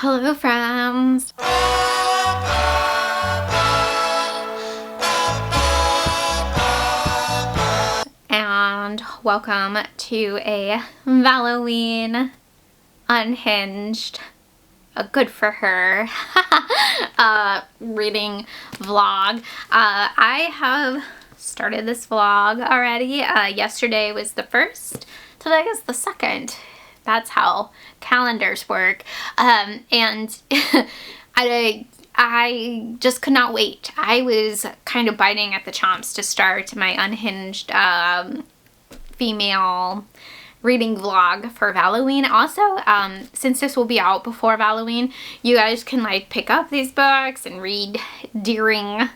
Hello, friends. And welcome to a Valloween Unhinged, a good for her reading vlog. I have started this vlog already. Yesterday was the first, today is the second. That's how calendars work. And I just could not wait. I was kind of biting at the chops to start my Unhinged female reading vlog for Valloween. Also, since this will be out before Valloween, you guys can like pick up these books and read during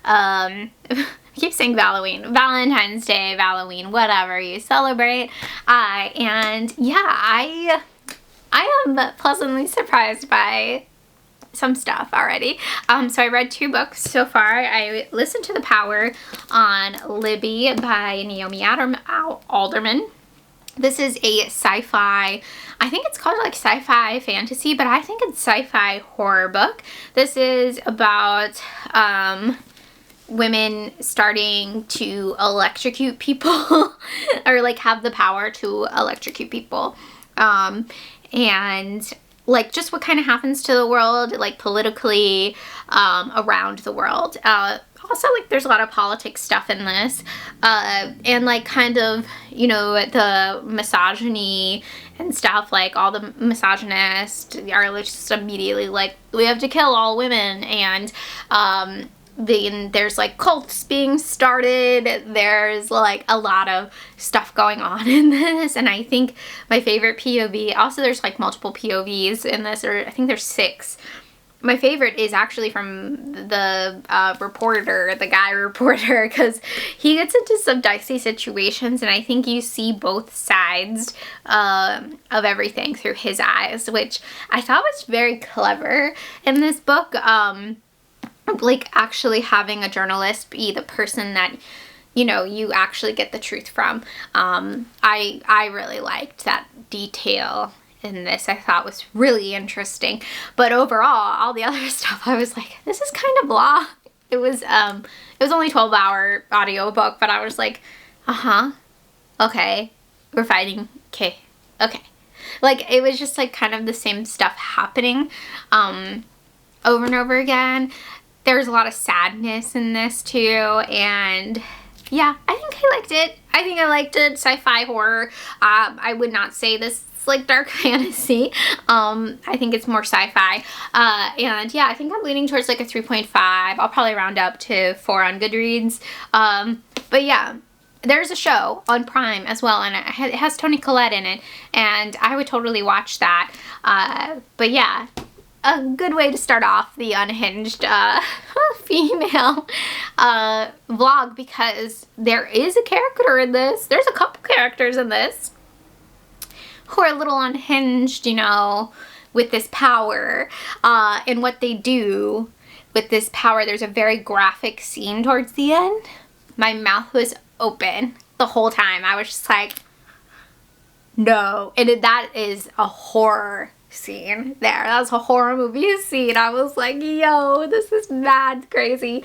I keep saying Valloween, Valentine's Day, Valloween, whatever you celebrate. And yeah, I am pleasantly surprised by some stuff already. So I read 2 books so far. I listened to The Power on Libby by Naomi Alderman. This is a sci-fi, I think it's called like sci-fi fantasy, but I think it's sci-fi horror book. This is about women starting to electrocute people or like have the power to electrocute people, and like just what kind of happens to the world, like politically, around the world. Also, like there's a lot of politics stuff in this, and like kind of, you know, the misogyny and stuff. Like all the misogynists are just immediately like, we have to kill all women, and then there's like cults being started. There's like a lot of stuff going on in this, and I think my favorite POV, also there's like multiple POVs in this, or I think there's 6. My favorite is actually from the reporter, the guy reporter, because he gets into some dicey situations, and I think you see both sides of everything through his eyes, which I thought was very clever in this book. Like actually having a journalist be the person that, you know, you actually get the truth from. I really liked that detail in this. I thought was really interesting. But overall, all the other stuff, I was like, this is kind of blah. It was only 12-hour audiobook, but I was like, okay, we're fighting, okay. Like, it was just like kind of the same stuff happening over and over again. There's a lot of sadness in this too, and yeah, I think I liked it. I liked it. Sci-fi horror. I would not say this is like dark fantasy. I think it's more sci-fi. And yeah, I think I'm leaning towards like a 3.5. I'll probably round up to 4 on Goodreads. But yeah, there's a show on Prime as well, and it has Toni Collette in it, and I would totally watch that. But yeah, a good way to start off the Unhinged female vlog, because there is a character in this. There's a couple characters in this who are a little unhinged, you know, with this power, and what they do with this power. There's a very graphic scene towards the end. My mouth was open the whole time. I was just like, no. And that is a horror scene there. That was a horror movie scene. I was like, yo, this is mad crazy.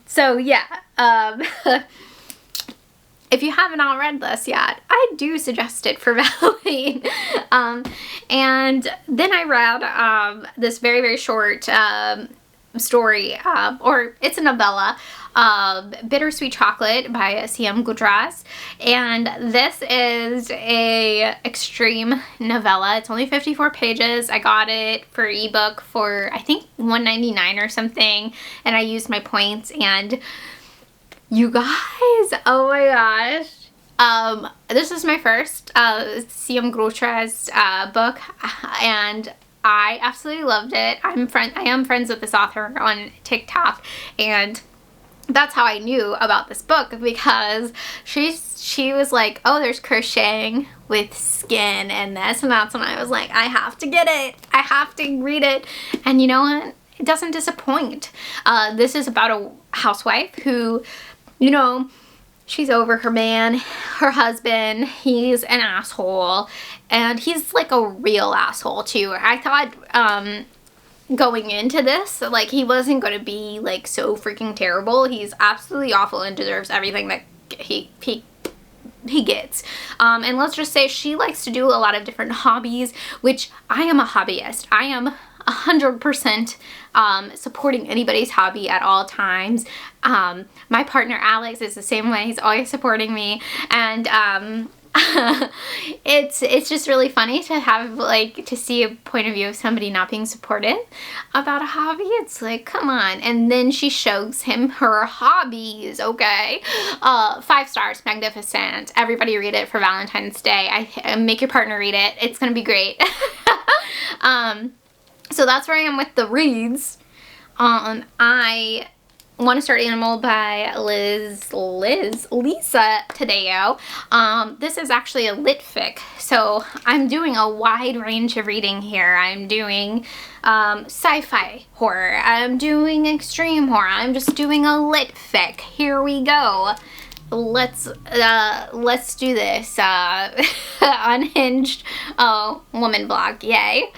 So yeah, if you haven't all read this yet, I do suggest it for Valloween. And then I read this very, very short story, or it's a novella, BIttersweet Chocolate by C.M. Gudras, and this is a extreme novella. It's only 54 pages. I got it for ebook for I think $1.99 or something, and I used my points. And you guys, oh my gosh, this is my first C.M. Gudras book, and I absolutely loved it. I am friends with this author on TikTok, and that's how I knew about this book, because she was like, oh, there's crocheting with skin in this, and that's when I was like, I have to get it. I have to read it. And you know what? It doesn't disappoint. This is about a housewife who, you know, she's over her man, her husband. He's an asshole, and he's like a real asshole too. I thought going into this, like, he wasn't going to be like so freaking terrible. He's absolutely awful and deserves everything that he gets. And let's just say she likes to do a lot of different hobbies, which I am a hobbyist. I am 100% supporting anybody's hobby at all times. My partner Alex is the same way. He's always supporting me, and it's just really funny to have, like, to see a point of view of somebody not being supportive about a hobby. It's like, come on. And then she shows him her hobbies. Okay, 5 stars, magnificent. Everybody read it for Valentine's Day. Make your partner read it. It's gonna be great. So that's where I am with the reads. I Want to Start Animal by Lisa Tadeo. This is actually a lit fic, so I'm doing a wide range of reading here. I'm doing sci-fi horror. I'm doing extreme horror. I'm just doing a lit fic. Here we go. Let's do this. Unhinged woman blog. Yay.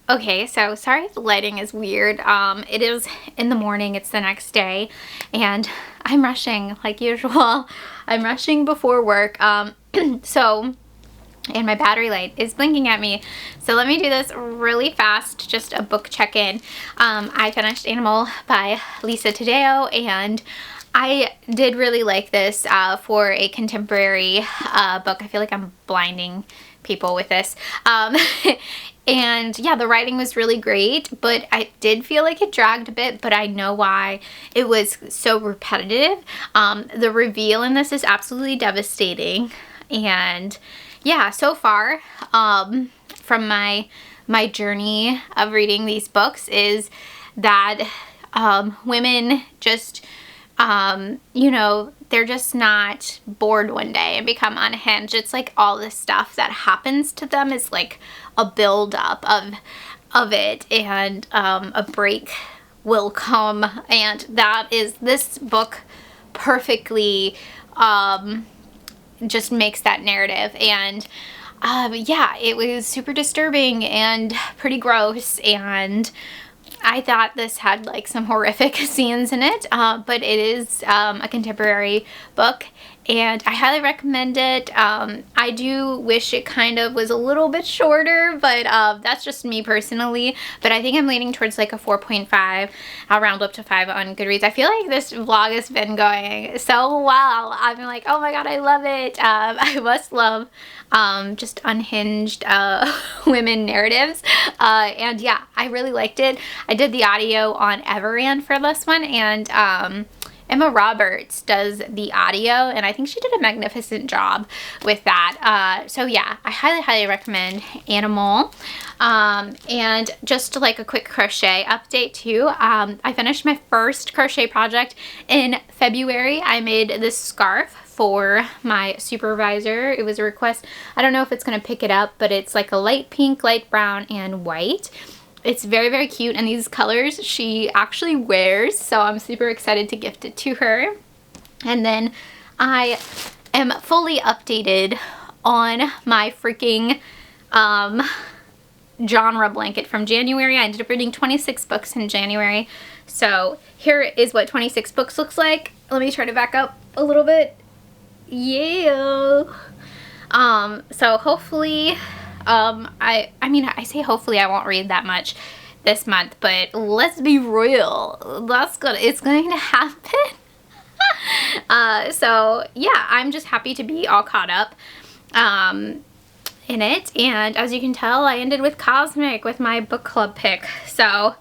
Okay, so sorry if the lighting is weird. It is in the morning, it's the next day, and I'm rushing like usual. I'm rushing before work, and my battery light is blinking at me. So let me do this really fast, just a book check-in. I finished Animal by Lisa Tadeo, and I did really like this for a contemporary book. I feel like I'm blinding people with this. And yeah, the writing was really great, but I did feel like it dragged a bit, but I know why. It was so repetitive. The reveal in this is absolutely devastating. And yeah, so far, from my journey of reading these books is that women just, you know, they're just not bored one day and become unhinged. It's like all this stuff that happens to them is like a buildup of it, and a break will come, and that is, this book perfectly just makes that narrative. And yeah, it was super disturbing and pretty gross, and I thought this had like some horrific scenes in it, but it is a contemporary book, and I highly recommend it. I do wish it kind of was a little bit shorter, but that's just me personally. But I think I'm leaning towards like a 4.5. I'll round up to 5 on Goodreads. I feel like this vlog has been going so well. I'm like, oh my god, I love it. I must love just unhinged women narratives, and yeah, I really liked it. I did the audio on Everand for this one, and Emma Roberts does the audio, and I think she did a magnificent job with that. So yeah, I highly recommend Animal. And just like a quick crochet update too, I finished my first crochet project in February. I made this scarf for my supervisor. It was a request. I don't know if it's going to pick it up, but it's like a light pink, light brown, and white. It's very cute, and these colors she actually wears, so I'm super excited to gift it to her. And then I am fully updated on my freaking genre blanket from January. I ended up reading 26 books in January, so here is what 26 books looks like. Let me try to back up a little bit. Yeah. So hopefully, I mean, I say hopefully I won't read that much this month, but let's be real, it's going to happen. So yeah, I'm just happy to be all caught up in it, and as you can tell, I ended with Cosmic with my book club pick, so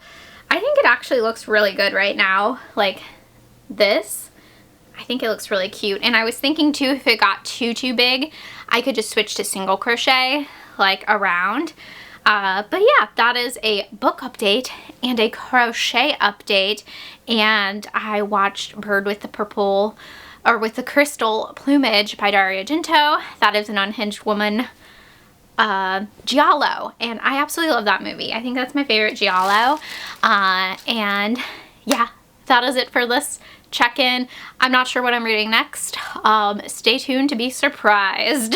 I think it actually looks really good right now. Like this, I think it looks really cute, and I was thinking too, if it got too big, I could just switch to single crochet like around, But yeah, that is a book update and a crochet update. And I watched Bird with the Crystal Plumage by Dario Argento. That is an unhinged woman giallo, and I absolutely love that movie. I think that's my favorite giallo. And yeah, that is it for this check-in. I'm not sure what I'm reading next. Stay tuned to be surprised.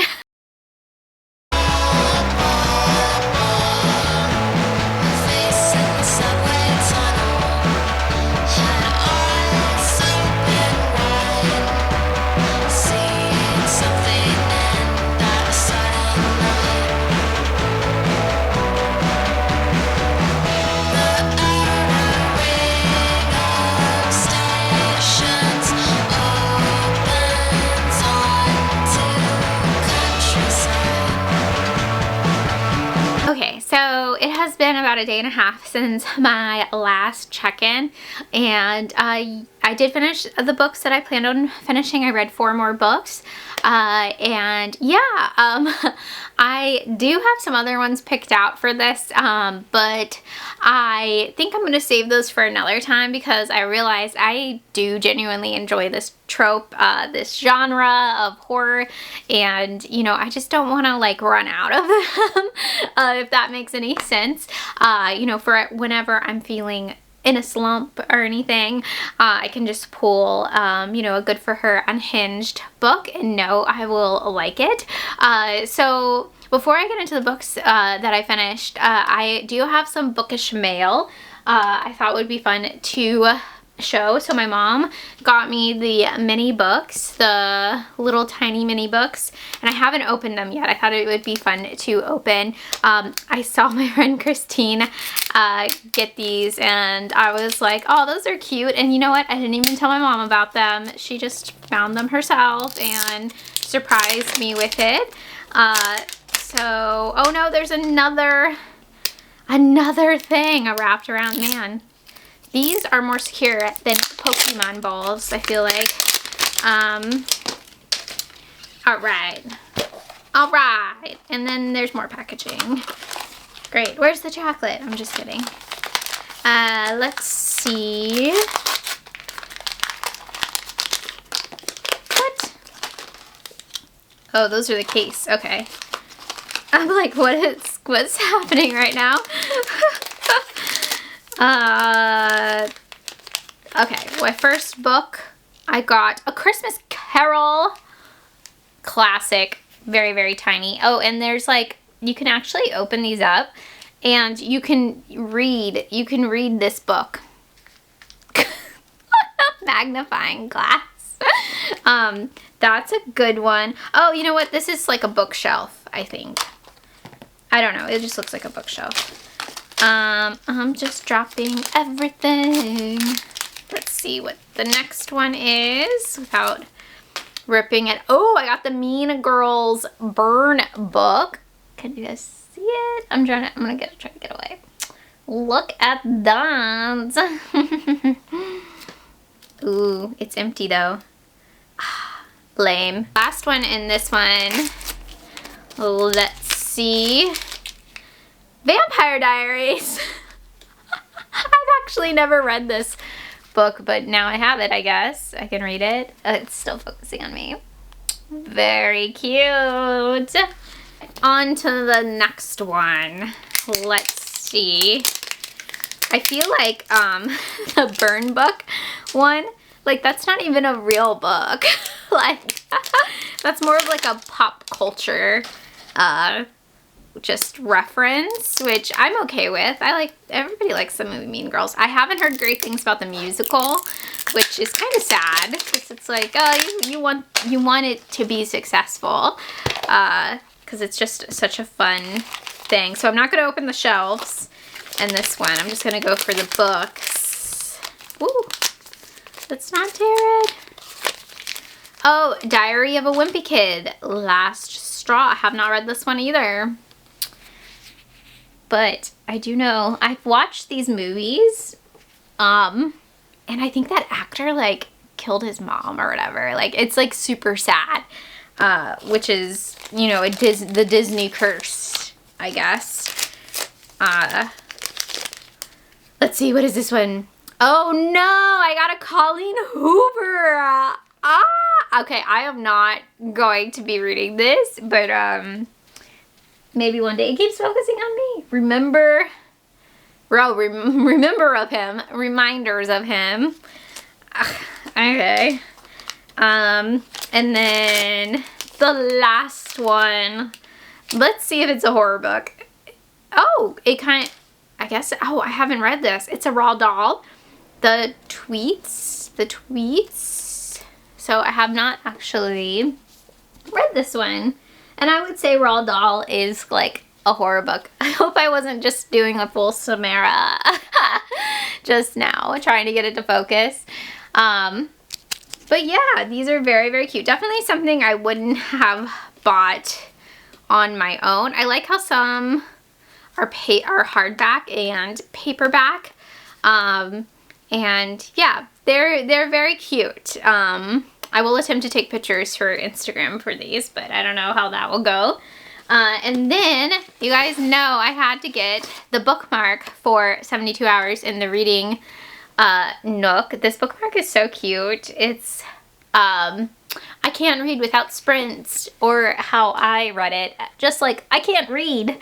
Okay, so it has been about a day and a half since my last check-in, and I did finish the books that I planned on finishing. I read 4 more books, and yeah, I do have some other ones picked out for this, but I think I'm going to save those for another time because I realize I do genuinely enjoy this trope, this genre of horror, and you know, I just don't want to like run out of them, if that makes any sense. You know, for whenever I'm feeling in a slump or anything, I can just pull, you know, a good for her Unhinged book and know I will like it. So before I get into the books that I finished, I do have some bookish mail I thought would be fun to show. So my mom got me the mini books, the little tiny mini books, and I haven't opened them yet. I thought it would be fun to open. I saw my friend Christine get these, and I was like, oh, those are cute. And you know what? I didn't even tell my mom about them. She just found them herself and surprised me with it. So, oh no, there's another thing wrapped around, man. These are more secure than Pokemon balls, I feel like. All right. And then there's more packaging. Great. Where's the chocolate? I'm just kidding. Let's see. What? Oh, those are the case. Okay. I'm like, what's happening right now? Okay, my first book, I got A Christmas Carol classic, very, very tiny. Oh, and there's like, you can actually open these up and you can read this book. Magnifying glass. That's a good one. Oh, you know what? This is like a bookshelf, I think. I don't know. It just looks like a bookshelf. I'm just dropping everything. Let's see what the next one is without ripping it. Oh, I got the Mean Girls Burn book. Can you guys see it? I'm gonna try to get away. Look at that. Ooh, it's empty though. Lame. Last one in this one. Let's see. Vampire Diaries. I've actually never read this book, but now I have it, I guess. I can read it. It's still focusing on me. Very cute. On to the next one. Let's see. I feel like the Burn book one, like that's not even a real book. Like that's more of like a pop culture just reference, which I'm okay with. Everybody likes the movie Mean Girls. I haven't heard great things about the musical, which is kind of sad because it's like, oh, you want it to be successful, because it's just such a fun thing. So I'm not going to open the shelves in this one. I'm just going to go for the books. Ooh, let's not tear it. Oh, Diary of a Wimpy Kid, Last Straw. I have not read this one either. But I do know, I've watched these movies, and I think that actor, like, killed his mom or whatever. Like, it's, like, super sad, which is, you know, the Disney curse, I guess. Let's see, what is this one? Oh no, I got a Colleen Hoover. Okay, I am not going to be reading this, but maybe one day. It keeps focusing on me. Remember of him. Reminders of him. Okay. And then the last one. Let's see if it's a horror book. Oh, I guess, oh, I haven't read this. It's a Roald Dahl. The tweets. So I have not actually read this one. And I would say Roald Dahl is like a horror book. I hope I wasn't just doing a full Samara just now, trying to get it to focus. But yeah, these are very, very cute. Definitely something I wouldn't have bought on my own. I like how some are hardback and paperback. And yeah, they're very cute. I will attempt to take pictures for Instagram for these, but I don't know how that will go. And then, you guys know I had to get the bookmark for 72 Hours in the Reading Nook. This bookmark is so cute. It's, I can't read without sprints, or how I read it. Just like, I can't read.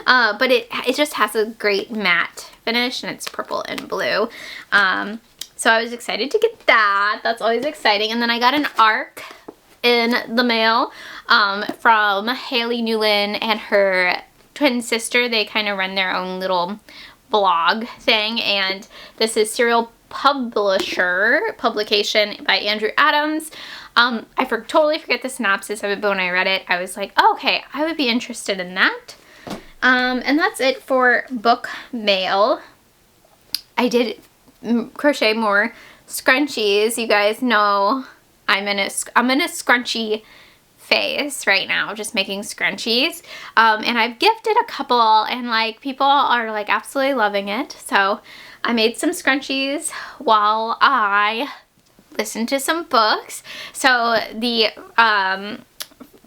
But it just has a great matte finish, and it's purple and blue. So I was excited to get that. That's always exciting. And then I got an ARC in the mail from Haley Newland and her twin sister. They kind of run their own little blog thing, and this is Serial Publication by Andrew Adams. I totally forget the synopsis of it, but when I read it, I was like, oh, okay, I would be interested in that. And that's it for book mail. I did crochet more scrunchies. You guys know I'm in a scrunchie phase right now, just making scrunchies. And I've gifted a couple, and like people are like absolutely loving it. So I made some scrunchies while I listened to some books. So the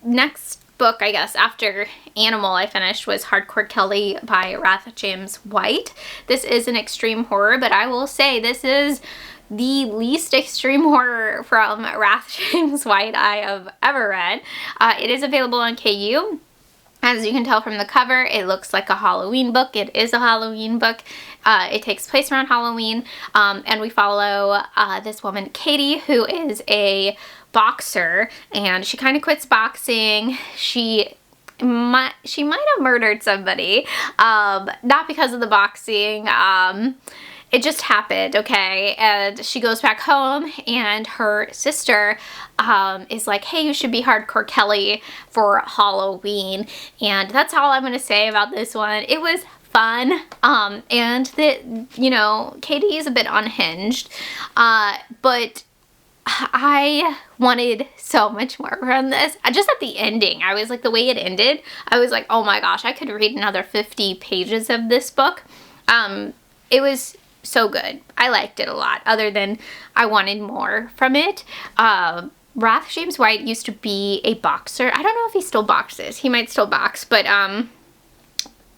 next book, I guess, after Animal I finished was Harcore Kelli by Rath James White. This is an extreme horror, but I will say this is the least extreme horror from Rath James White I have ever read. It is available on KU. As you can tell from the cover, it looks like a Halloween book. It is a Halloween book. It takes place around Halloween, and we follow this woman, Katie, who is a boxer, and she kind of quits boxing. She might have murdered somebody, not because of the boxing. It just happened, okay? And she goes back home, and her sister is like, hey, you should be Harcore Kelli for Halloween. And that's all I'm going to say about this one. It was fun, and you know, Katie is a bit unhinged, but I wanted so much more from this. Just at the ending, I was like, the way it ended, I was like, oh my gosh, I could read another 50 pages of this book. It was so good. I liked it a lot, other than I wanted more from it. Rath James White used to be a boxer. I don't know if he still boxes. He might still box, but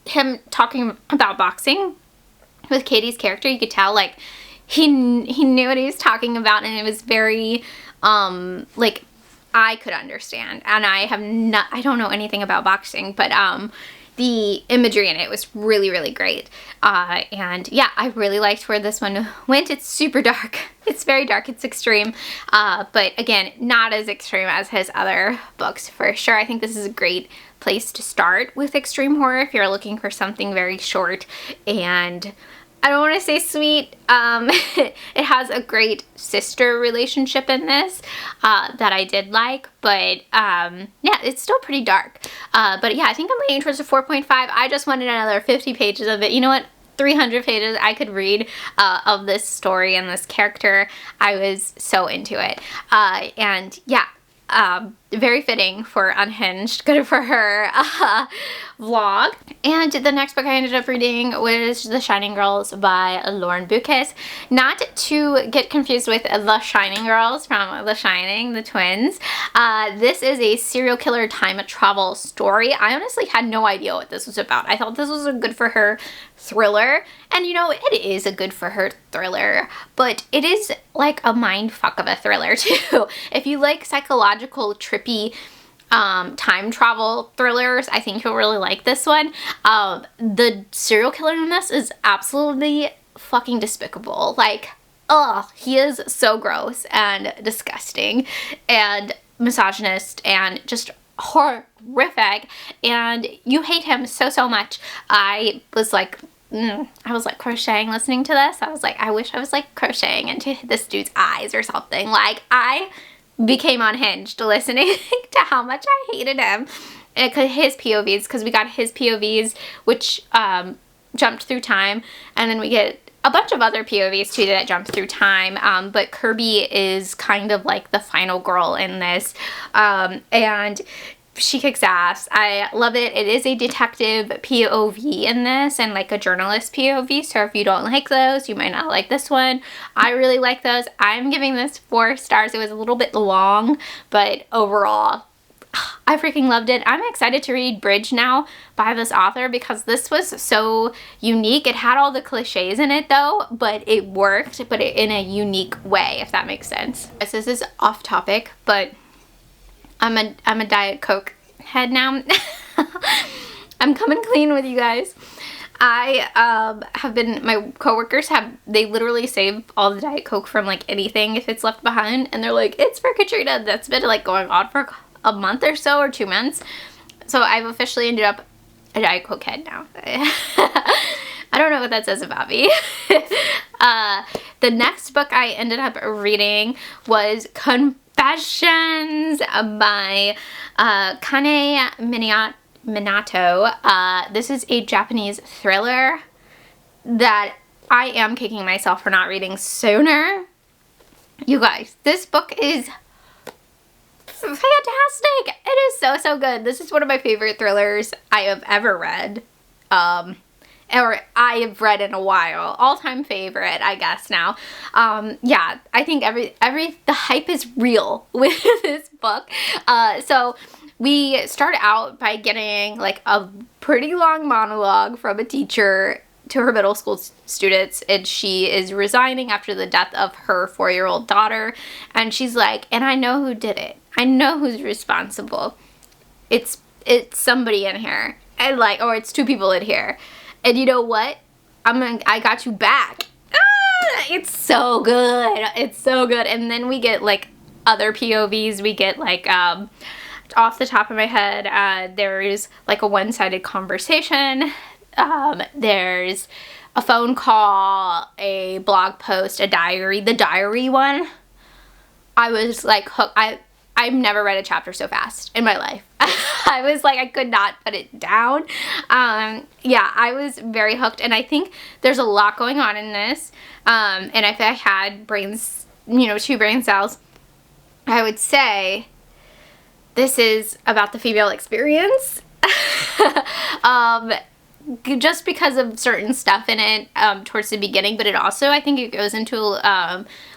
him talking about boxing with Katie's character, you could tell like he knew what he was talking about, and it was very like I could understand. And I don't know anything about boxing, but the imagery in it was really, really great. And yeah, I really liked where this one went. It's super dark. It's very dark. It's extreme. But again, not as extreme as his other books for sure. I think this is a great place to start with extreme horror if you're looking for something very short and I don't want to say sweet. It has a great sister relationship in this that I did like, but yeah, it's still pretty dark. But yeah, I think I'm leaning towards a 4.5. I just wanted another 50 pages of it. You know what? 300 pages I could read of this story and this character. I was so into it. And yeah, very fitting for Unhinged, good for her vlog. And the next book I ended up reading was The Shining Girls by Lauren Bukes. Not to get confused with The Shining Girls from The Shining, the twins. This is a serial killer time travel story. I honestly had no idea what this was about. I thought this was a good for her thriller, and you know, it is a good for her thriller, but it is like a mind fuck of a thriller too. If you like psychological trippy time travel thrillers, I think you'll really like this one. The serial killer in this is absolutely fucking despicable. Like, ugh, he is so gross and disgusting and misogynist and just horrific, and you hate him so much. I was like crocheting listening to this. I was like, I wish I was like crocheting into this dude's eyes or something. Like, I became unhinged listening to how much I hated him. His POVs, because we got his POVs, which jumped through time, and then we get a bunch of other POVs too that jump through time, but Kirby is kind of like the final girl in this, and she kicks ass. I love it. It is a detective POV in this and like a journalist POV, so if you don't like those, you might not like this one. I really like those. I'm giving this 4 stars. It was a little bit long, but overall, I freaking loved it. I'm excited to read Bridge now by this author because this was so unique. It had all the cliches in it though, but it worked, but in a unique way, if that makes sense. This is off topic, but I'm a Diet Coke head now. I'm coming clean with you guys. I have been, my coworkers they literally save all the Diet Coke from like anything if it's left behind, and they're like, it's for Katrina. That's been like going on for a month or so, or 2 months. So I've officially ended up a Diet Coke head now. I don't know what that says about me. The next book I ended up reading was Confessions by Kane Minato. This is a Japanese thriller that I am kicking myself for not reading sooner. You guys, this book is fantastic. It is so good. This is one of my favorite thrillers I have ever read. Or I have read in a while. All-time favorite, I guess now. Yeah, I think the hype is real with this book. So we start out by getting like a pretty long monologue from a teacher to her middle school students, and she is resigning after the death of her 4-year-old daughter, and she's like, and I know who did it. I know who's responsible. It's somebody in here, and like, or it's 2 people in here. And you know what? I got you back. It's so good. It's so good. And then we get like other POVs. We get like, off the top of my head, there's like a one-sided conversation. There's a phone call, a blog post, a diary. The diary one, I was like hooked. I've never read a chapter so fast in my life. I was like, I could not put it down. Yeah, I was very hooked, and I think there's a lot going on in this. And if I had brains, 2 brain cells, I would say this is about the female experience. Just because of certain stuff in it towards the beginning, but it also, I think it goes into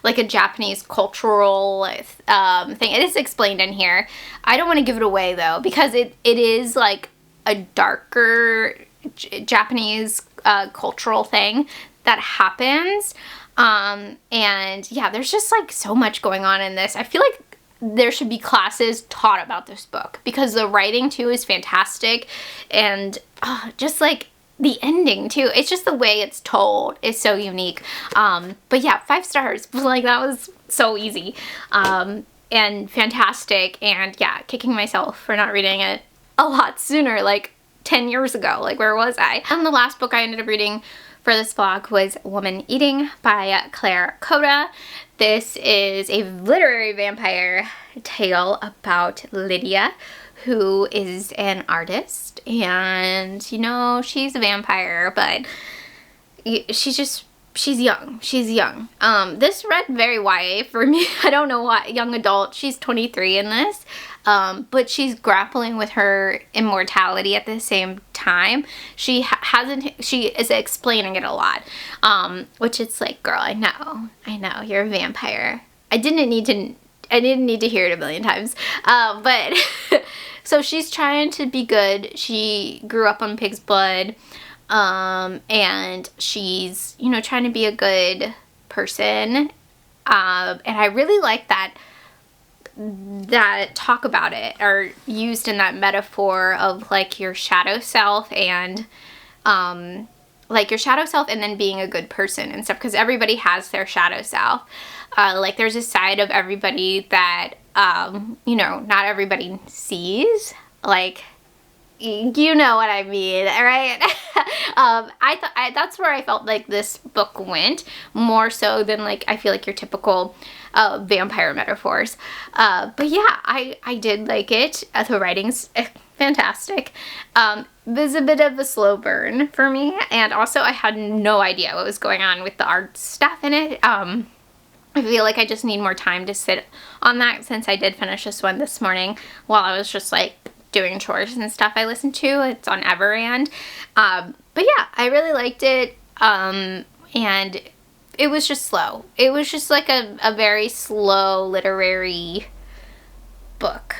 like a Japanese cultural thing. It is explained in here. I don't want to give it away though, because it is like a darker Japanese cultural thing that happens. And yeah, there's just like so much going on in this. I feel like there should be classes taught about this book because the writing too is fantastic, and just like the ending too. It's just the way it's told is so unique. But yeah, 5 stars. Like, that was so easy and fantastic, and yeah, kicking myself for not reading it a lot sooner, like 10 years ago. Like, where was I? And the last book I ended up reading for this vlog was Woman Eating by Claire Coda. This is a literary vampire tale about Lydia, who is an artist, and she's a vampire, but she's just she's young. She's young. This read very YA for me. I don't know why. Young adult. She's 23 in this. But she's grappling with her immortality at the same time. She is explaining it a lot. Which it's like, girl, I know, you're a vampire. I didn't need to hear it a million times. But so she's trying to be good. She grew up on pig's blood. And she's, you know, trying to be a good person. And I really like that talk about it are used in that metaphor of like your shadow self and, like your shadow self and then being a good person and stuff, because everybody has their shadow self. Like there's a side of everybody that, you know, not everybody sees, like, you know what I mean, right? That's where I felt like this book went, more so than like, I feel like your typical vampire metaphors. But yeah, I did like it. The writing's fantastic. There's a bit of a slow burn for me, and also I had no idea what was going on with the art stuff in it. I feel like I just need more time to sit on that, since I did finish this one this morning while I was just like doing chores and stuff I listened to. It's on Everand. But yeah, I really liked it. And it was just slow. It was just like a very slow literary book.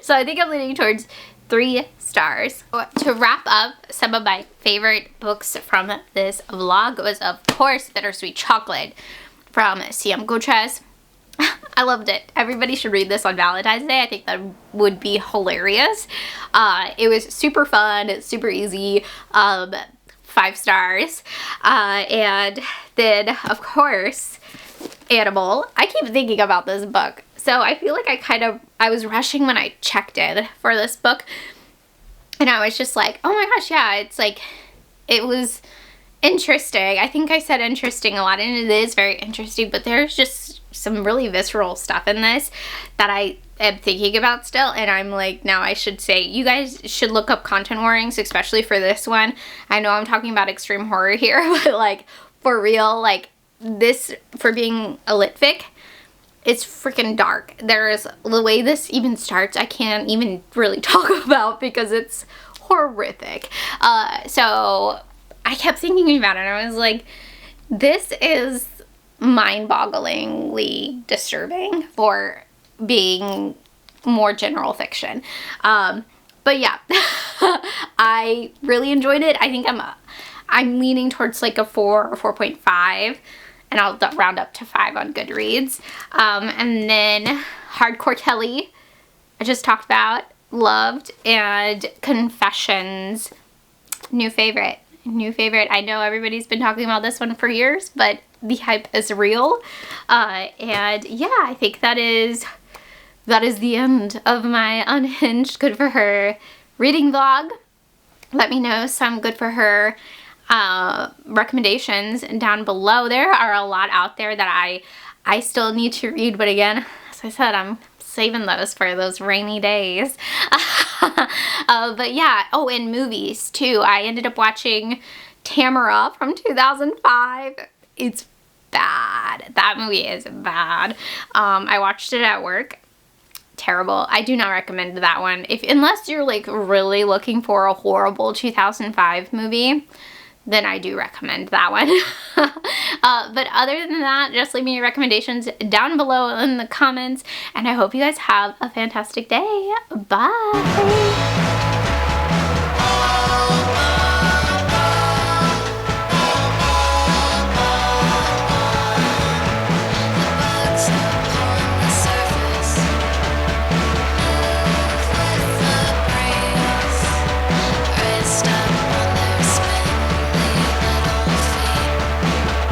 So I think I'm leaning towards 3 stars. To wrap up, some of my favorite books from this vlog was, of course, Bittersweet Chocolate from C.M. Gautres. I loved it. Everybody should read this on Valentine's Day. I think that would be hilarious. It was super fun, super easy, 5 stars. And then, of course, Animal. I keep thinking about this book. So I feel like I was rushing when I checked in for this book. And I was just like, oh my gosh, yeah, it's like, it was interesting. I think I said interesting a lot, and it is very interesting, but there's just some really visceral stuff in this that I am thinking about still, and I'm like, now I should say, you guys should look up content warnings, especially for this one. I know I'm talking about extreme horror here, but like, for real, like, this, for being a lit fic, it's freaking dark. There's, the way this even starts, I can't even really talk about because it's horrific. So I kept thinking about it, and I was like, this is mind-bogglingly disturbing for being more general fiction. But yeah, I really enjoyed it. I think I'm leaning towards like a 4 or 4.5, and I'll round up to 5 on Goodreads. And then Harcore Kelli, I just talked about, loved, and Confessions, new favorite. I know everybody's been talking about this one for years, but the hype is real. And yeah, I think that is the end of my Unhinged Good For Her reading vlog. Let me know some Good For Her recommendations down below. There are a lot out there that I still need to read, but again, as I said, I'm saving those for those rainy days. But yeah, oh, and movies too. I ended up watching Tamara from 2005. It's bad. That movie is bad. I watched it at work. Terrible. I do not recommend that one. Unless you're like really looking for a horrible 2005 movie, then I do recommend that one. But other than that, just leave me your recommendations down below in the comments, and I hope you guys have a fantastic day. Bye!